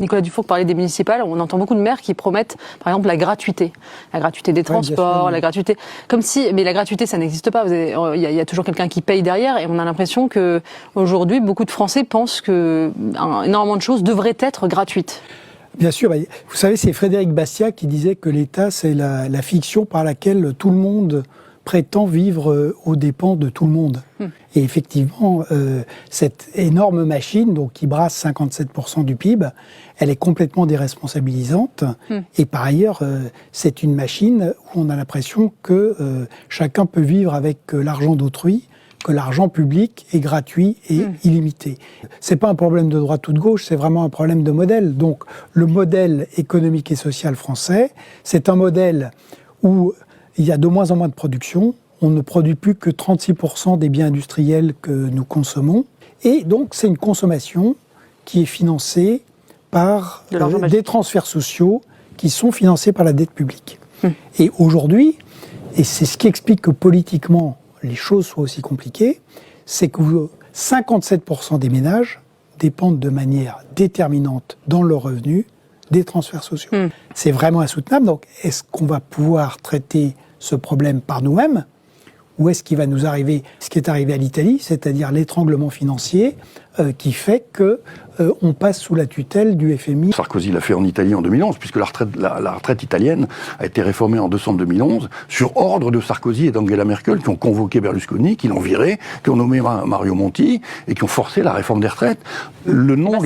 Nicolas Dufour parlait des municipales, on entend beaucoup de maires qui promettent, par exemple, la gratuité des transports, la gratuité, comme si, mais la gratuité, ça n'existe pas. Il y a toujours quelqu'un qui paye derrière, et on a l'impression que aujourd'hui, beaucoup de Français pensent que énormément de choses devraient être gratuites. Bien sûr, vous savez, c'est Frédéric Bastiat qui disait que l'État, c'est la fiction par laquelle tout le monde prétend vivre aux dépens de tout le monde. Et effectivement, cette énorme machine, donc, qui brasse 57% du PIB, elle est complètement déresponsabilisante. Et par ailleurs, c'est une machine où on a l'impression que chacun peut vivre avec l'argent d'autrui, que l'argent public est gratuit et illimité. C'est pas un problème de droite ou de gauche, c'est vraiment un problème de modèle. Donc, le modèle économique et social français, c'est un modèle où il y a de moins en moins de production. On ne produit plus que 36% des biens industriels que nous consommons. Et donc, c'est une consommation qui est financée par des transferts sociaux qui sont financés par la dette publique. Et aujourd'hui, et c'est ce qui explique que politiquement, les choses soient aussi compliquées, c'est que 57% des ménages dépendent de manière déterminante dans leurs revenus des transferts sociaux. C'est vraiment insoutenable. Donc, est-ce qu'on va pouvoir traiter ce problème par nous-mêmes, ou est-ce qu'il va nous arriver ce qui est arrivé à l'Italie, c'est-à-dire l'étranglement financier qui fait que on passe sous la tutelle du FMI. Sarkozy l'a fait en Italie en 2011, puisque la retraite italienne a été réformée en décembre 2011 sur ordre de Sarkozy et d'Angela Merkel, qui ont convoqué Berlusconi, qui l'ont viré, qui ont nommé Mario Monti et qui ont forcé la réforme des retraites. Le nom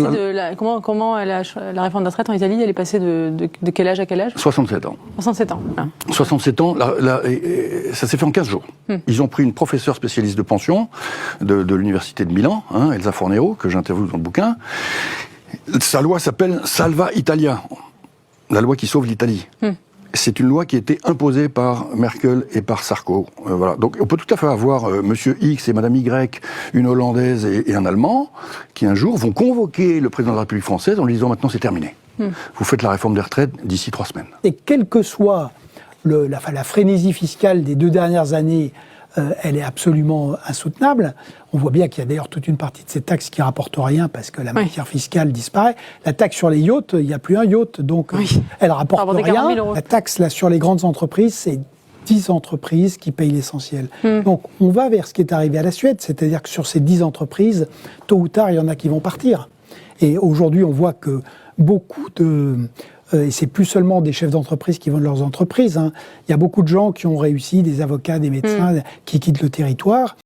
comment la réforme des retraites en Italie, elle est passée de quel âge à quel âge ? 67 ans. 67 ans. Ah. 67 ans, ça s'est fait en 15 jours. Ils ont pris une professeure spécialiste de pension de l'université de Milan, Elsa Fornero, que j'interviewe dans le bouquin. Sa loi s'appelle Salva Italia, la loi qui sauve l'Italie. C'est une loi qui a été imposée par Merkel et par Sarko. Voilà. Donc on peut tout à fait avoir Monsieur X et Madame Y, une Hollandaise et un Allemand, qui un jour vont convoquer le président de la République française en lui disant maintenant c'est terminé. Vous faites la réforme des retraites d'ici 3 semaines. Et quelle que soit la frénésie fiscale des 2 dernières années, elle est absolument insoutenable. On voit bien qu'il y a d'ailleurs toute une partie de ces taxes qui ne rapportent rien parce que la matière fiscale disparaît. La taxe sur les yachts, il n'y a plus un yacht, donc elle ne rapporte rien. La taxe là, sur les grandes entreprises, c'est 10 entreprises qui payent l'essentiel. Donc on va vers ce qui est arrivé à la Suède, c'est-à-dire que sur ces 10 entreprises, tôt ou tard, il y en a qui vont partir. Et aujourd'hui, on voit que beaucoup et c'est plus seulement des chefs d'entreprise qui vendent leurs entreprises. Il y a beaucoup de gens qui ont réussi, des avocats, des médecins, qui quittent le territoire.